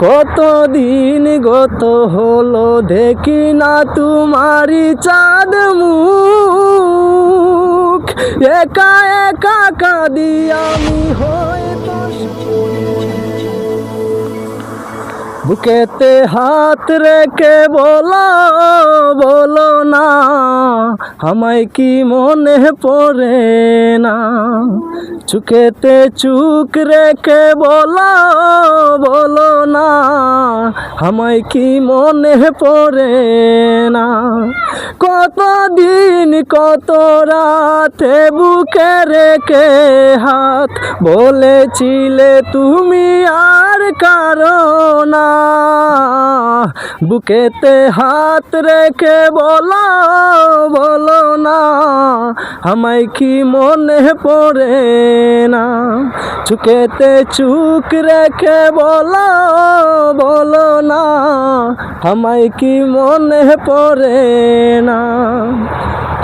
কতদিন গত হলো দেখি না তোমারি চাঁদ মুখ, একা একা কাঁদি আমি হয়তো। বুকেতে হাত রেখে বলো বলো না, আমায় কি মনে পড়ে না। চুকেতে চুক রেখে বলো বলো না, আমায় কি মনে পড়ে না। কতদিন কত রাতে বুকে রেখে হাত বলেছিলে তুমি আর কারো না। বুকেতে হাত রেখে বলো বলো না, আমায় কি মনে পড়ে না। চুকেতে চুক রেখে বলো বলো না, আমায় কি মনে পড়ে না।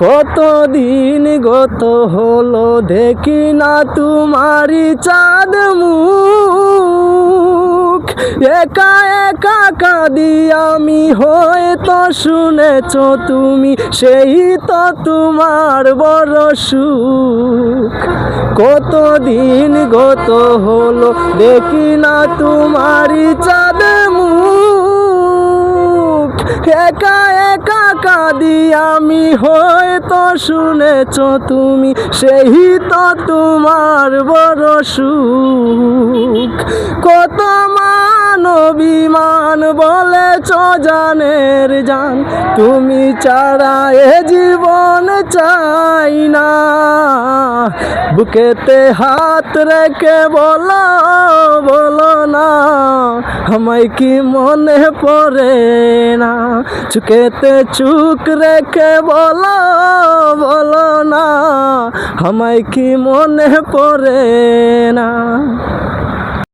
কতদিন গত হলো দেখি না তোমারি চাঁদ মুখ, একা একা কাঁদি আমি হয়তো শুনেছ তুমি সেই তো তোমার বড় সুখ। কতদিন গত হলো দেখি না তোমারি চাঁদ মুখ, একা একা কাঁদি আমি হয়তো শুনেছ তুমি সেই তো তোমার বড় সুখ। কত মান অভিমান বলেছ জানের জান, তুমি ছাড়া এ জীবন চাই না। বুকেতে হাত রেখে বলো বলো না, আমায় কি মনে পড়ে না। চুকেতে চুক রেখে বলো বলো না, আমায় কি মনে পড়ে না।